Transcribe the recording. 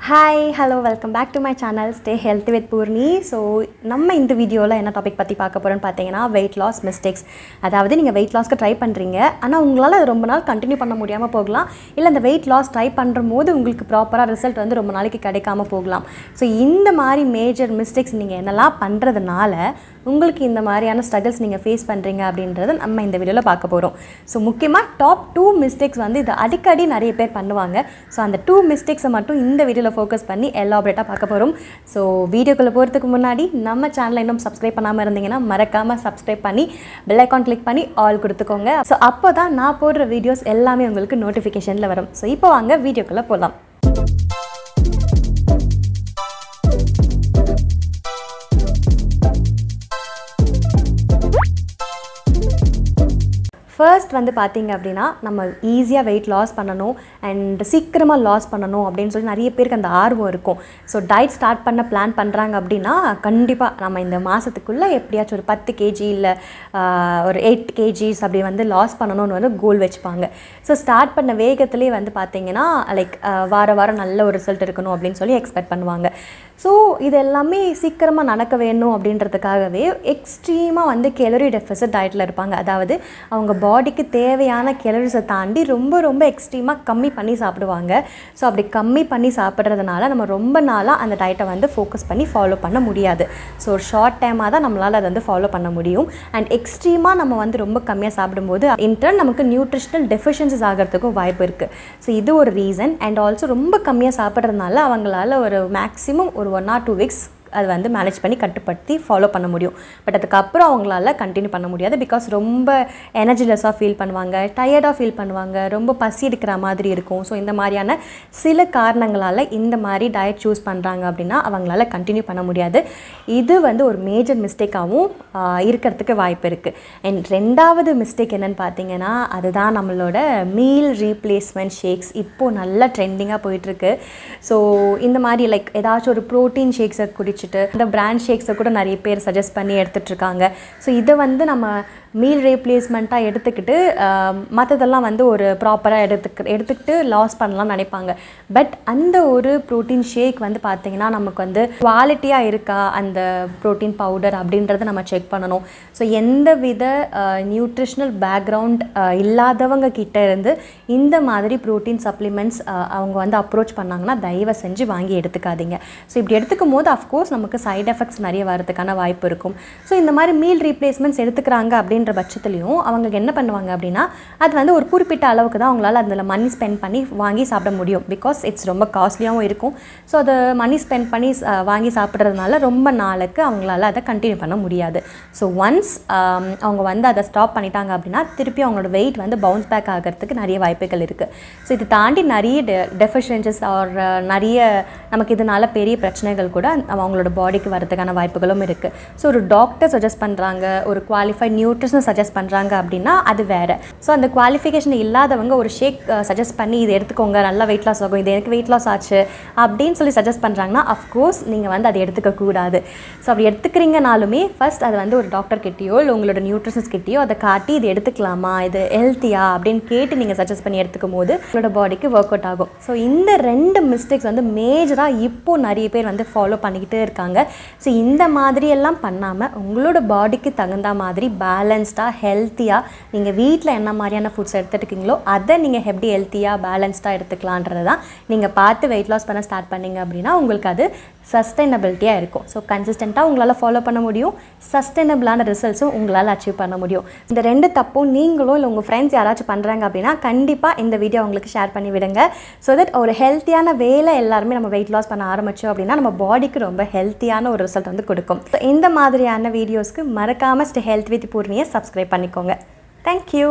Hi hello welcome back to my channel stay healthy with Poorni. So நம்ம இந்த வீடியோவில் என்ன டாபிக் பற்றி பார்க்க போகிறோன்னு பார்த்தீங்கன்னா வெயிட் லாஸ் மிஸ்டேக்ஸ். அதாவது நீங்கள் வெயிட் லாஸ்க்கு ட்ரை பண்ணுறீங்க, ஆனால் உங்களால் அது ரொம்ப நாள் கண்டினியூ பண்ண முடியாமல் போகலாம். இல்லை அந்த வெயிட் லாஸ் ட்ரை பண்ணும் போது உங்களுக்கு ப்ராப்பராக ரிசல்ட் வந்து ரொம்ப நாளைக்கு கிடைக்காம போகலாம். ஸோ இந்த மாதிரி மேஜர் மிஸ்டேக்ஸ் நீங்கள் என்னெல்லாம் பண்ணுறதுனால உங்களுக்கு இந்த மாதிரியான ஸ்ட்ரகிள்ஸ் நீங்கள் ஃபேஸ் பண்ணுறீங்க அப்படின்றத நம்ம இந்த வீடியோவில் பார்க்க போகிறோம். ஸோ முக்கியமாக டாப் 2 மிஸ்டேக்ஸ் வந்து இது அடிக்கடி நிறைய பேர் பண்ணுவாங்க. ஸோ அந்த 2 மிஸ்டேக்ஸை மட்டும் இந்த வீடியோவில் ஃபோக்கஸ் பண்ணி எலாபரேட்டாக பார்க்க போகிறோம். ஸோ வீடியோக்குள்ளே போகிறதுக்கு முன்னாடி நம்ம சேனலை இன்னும் சப்ஸ்கிரைப் பண்ணாமல் இருந்தீங்கன்னா மறக்காமல் சப்ஸ்கிரைப் பண்ணி பெல் ஐக்கான் கிளிக் பண்ணி ஆல் கொடுத்துக்கோங்க. ஸோ அப்போ தான் நான் போடுற வீடியோஸ் எல்லாமே உங்களுக்கு நோட்டிஃபிகேஷனில் வரும். ஸோ இப்போ வாங்க வீடியோக்குள்ளே போகலாம். ஃபர்ஸ்ட் வந்து பார்த்திங்க அப்படின்னா, நம்ம ஈஸியாக வெயிட் லாஸ் பண்ணணும் அண்ட் சீக்கிரமாக லாஸ் பண்ணணும் அப்படின்னு சொல்லி நிறைய பேருக்கு அந்த ஆர்வம் இருக்கும். ஸோ டயட் ஸ்டார்ட் பண்ண பிளான் பண்ணுறாங்க அப்படின்னா கண்டிப்பாக நம்ம இந்த மாதத்துக்குள்ளே எப்படியாச்சும் ஒரு 10 kg இல்லை ஒரு 8 kgs அப்படி வந்து லாஸ் பண்ணணும்னு வந்து கோல் வச்சுப்பாங்க. ஸோ ஸ்டார்ட் பண்ண வேகத்துலேயே வந்து பார்த்திங்கன்னா லைக் வாரம் நல்ல ஒரு ரிசல்ட் இருக்கணும் அப்படின்னு சொல்லி எக்ஸ்பெக்ட் பண்ணுவாங்க. ஸோ இது எல்லாமே சீக்கிரமாக நடக்க வேணும் அப்படின்றதுக்காகவே எக்ஸ்ட்ரீமாக வந்து கேலரி டெஃபிசிட் டயட்டில் இருப்பாங்க. அதாவது அவங்க பாடிக்கு தேவையான கேலரிஸை தாண்டி ரொம்ப எக்ஸ்ட்ரீமாக கம்மி பண்ணி சாப்பிடுவாங்க. ஸோ அப்படி கம்மி பண்ணி சாப்பிட்றதுனால நம்ம ரொம்ப நாளாக அந்த டயட்டை வந்து ஃபோக்கஸ் பண்ணி ஃபாலோ பண்ண முடியாது. ஸோ ஒரு ஷார்ட் டைமாக தான் நம்மளால் அதை வந்து ஃபாலோ பண்ண முடியும். அண்ட் எக்ஸ்ட்ரீமாக நம்ம வந்து ரொம்ப கம்மியாக சாப்பிடும்போது இன்டர்ன் நமக்கு நியூட்ரிஷனல் டெஃபிஷியன்சிஸ் ஆகிறதுக்கும் வாய்ப்பு இருக்குது. ஸோ இது ஒரு ரீசன். அண்ட் ஆல்சோ ரொம்ப கம்மியாக சாப்பிட்றதுனால அவங்களால ஒரு மேக்ஸிமம் ஒரு 1 or 2 weeks அது வந்து மேனேஜ் பண்ணி கட்டுப்படுத்தி ஃபாலோ பண்ண முடியும். பட் அதுக்கப்புறம் அவங்களால கண்டினியூ பண்ண முடியாது. பிகாஸ் ரொம்ப எனர்ஜிலெஸ்ஸாக ஃபீல் பண்ணுவாங்க, டயர்டாக ஃபீல் பண்ணுவாங்க, ரொம்ப பசி எடுக்கிற மாதிரி இருக்கும். ஸோ இந்த மாதிரியான சில காரணங்களால் இந்த மாதிரி டயட் சூஸ் பண்ணுறாங்க அப்படின்னா அவங்களால கண்டினியூ பண்ண முடியாது. இது வந்து ஒரு மேஜர் மிஸ்டேக்காகவும் இருக்கிறதுக்கு வாய்ப்பு இருக்குது. அண்ட் 2வது மிஸ்டேக் என்னென்னு பார்த்தீங்கன்னா, அதுதான் நம்மளோட மீல் ரீப்ளேஸ்மெண்ட் ஷேக்ஸ். இப்போது நல்லா ட்ரெண்டிங்காக போயிட்டுருக்கு. ஸோ இந்த மாதிரி லைக் ஏதாச்சும் ஒரு ப்ரோட்டீன் ஷேக்ஸை இந்த பிராண்ட் ஷேக்ஸை கூட நிறைய பேர் சஜஸ்ட் பண்ணி எடுத்துகிட்ருக்காங்க. ஸோ இதை வந்து நம்ம மீல் ரீப்ளேஸ்மெண்ட்டாக எடுத்துக்கிட்டு மற்றதெல்லாம் வந்து ஒரு ப்ராப்பராக எடுத்துக்கிட்டு லாஸ் பண்ணலாம்னு நினைப்பாங்க. பட் அந்த ஒரு ப்ரோட்டீன் ஷேக் வந்து பார்த்திங்கன்னா நமக்கு வந்து குவாலிட்டியாக இருக்கா அந்த ப்ரோட்டீன் பவுடர் அப்படின்றத நம்ம செக் பண்ணணும். ஸோ எந்த வித நியூட்ரிஷ்னல் பேக்ரவுண்ட் இல்லாதவங்க கிட்ட இருந்து இந்த மாதிரி ப்ரோட்டீன் சப்ளிமெண்ட்ஸ் அவங்க வந்து அப்ரோச் பண்ணாங்கன்னா தயவு செஞ்சு வாங்கி எடுத்துக்காதீங்க. ஸோ இப்படி எடுத்துக்கும் போது அஃப்கோர்ஸ் நமக்கு சைட் எஃபெக்ட்ஸ் நிறைய வரதுக்கான வாய்ப்பு இருக்கும். ஸோ இந்த மாதிரி மீல் ரீப்ளேஸ்மெண்ட்ஸ் எடுத்துக்கிறாங்க அப்படின்ற பட்சத்துலையும் அவங்க என்ன பண்ணுவாங்க அப்படின்னா, அது வந்து ஒரு குறிப்பிட்ட அளவுக்கு தான் அவங்களால அதில் மணி ஸ்பெண்ட் பண்ணி வாங்கி சாப்பிட முடியும். பிகாஸ் இட்ஸ் ரொம்ப காஸ்ட்லியாகவும் இருக்கும். ஸோ அதை மணி ஸ்பெண்ட் பண்ணி வாங்கி சாப்பிட்றதுனால ரொம்ப நாளுக்கு அவங்களால அதை கண்டினியூ பண்ண முடியாது. ஸோ ஒன்ஸ் அவங்க வந்து அதை ஸ்டாப் பண்ணிட்டாங்க அப்படின்னா திருப்பி அவங்களோட வெயிட் வந்து பவுன்ஸ் பேக் ஆகிறதுக்கு நிறைய வாய்ப்புகள் இருக்குது. ஸோ இதை தாண்டி நிறைய டெஃபிஷியன்சிஸ் ஆர் நிறைய நமக்கு இதனால் பெரிய பிரச்சனைகள் கூட அவங்களோட பாடிக்கு வரதுக்கான வாய்ப்புகளும் இருக்குது. ஸோ ஒரு டாக்டர் சஜஸ்ட் பண்ணுறாங்க, ஒரு குவாலிஃபைட் நியூட்ரிஷன் சஜஸ்ட் பண்ணுறாங்க அப்படின்னா அது வேறு. ஸோ அந்த குவாலிஃபிகேஷன் இல்லாதவங்க ஒரு ஷேக் சஜஸ்ட் பண்ணி இது எடுத்துக்கோங்க நல்லா வெயிட் லாஸ் ஆகும், இது எனக்கு வெயிட் லாஸ் ஆச்சு அப்படின்னு சொல்லி சஜஸ்ட் பண்ணுறாங்கன்னா அஃப்கோர்ஸ் நீங்கள் வந்து அதை எடுத்துக்கக்கூடாது. ஸோ அப்படி எடுத்துக்கிறீங்கனாலுமே ஃபர்ஸ்ட் அது வந்து ஒரு டாக்டர் கிட்டேயோ இல்லை உங்களோட நியூட்ரிஷன்ஸ் கிட்டேயோ அதை காட்டி இது எடுத்துக்கலாமா, இது ஹெல்த்தியா அப்படின்னு கேட்டு நீங்கள் சஜஸ்ட் பண்ணி எடுத்துக்கும் போது உங்களோட பாடிக்கு ஒர்க் அவுட் ஆகும். ஸோ இந்த 2 மிஸ்டேக்ஸ் வந்து மேஜராக இப்போது நிறைய பேர் வந்து ஃபாலோ பண்ணிக்கிட்டே இருக்காங்க. ஸோ இந்த மாதிரியெல்லாம் பண்ணாமல் உங்களோட பாடிக்கு தகுந்த மாதிரி பேலன்ஸ்டாக ஹெல்த்தியாக நீங்கள் வீட்டில் என்ன மாதிரியான ஃபுட்ஸ் எடுத்துகிட்ருக்கீங்களோ அதை நீங்கள் எப்படி ஹெல்த்தியாக பேலன்ஸ்டாக எடுத்துக்கலான்றது தான் நீங்கள் பார்த்து வெயிட் லாஸ் பண்ண ஸ்டார்ட் பண்ணிங்க அப்படின்னா உங்களுக்கு அது சஸ்டைனபிலிட்டியாக இருக்கும். ஸோ கன்சிஸ்டண்ட்டாக உங்களால் ஃபாலோ பண்ண முடியும், சஸ்டைனபிளான ரிசல்ட்ஸும் உங்களால் அச்சீவ் பண்ண முடியும். இந்த 2 தப்பும் நீங்களும் இல்லை உங்கள் ஃப்ரெண்ட்ஸ் யாராச்சும் பண்ணுறாங்க அப்படின்னா கண்டிப்பாக இந்த வீடியோ உங்களுக்கு ஷேர் பண்ணி விடுங்க. ஸோ தட் ஒரு ஹெல்த்தியான வேலை எல்லாருமே நம்ம வெயிட் லாஸ் பண்ண ஆரம்பித்தோம் அப்படின்னா நம்ம பாடிக்கு ரொம்ப ஹெல்த்தியான ஒரு ரிசல்ட் வந்து கொடுக்கும். ஸோ இந்த மாதிரியான வீடியோஸ்க்கு மறக்காமல் ஸ்டே ஹெல்த் வித் பூர்ணியை சப்ஸ்கிரைப் பண்ணிக்கோங்க. தேங்க்யூ.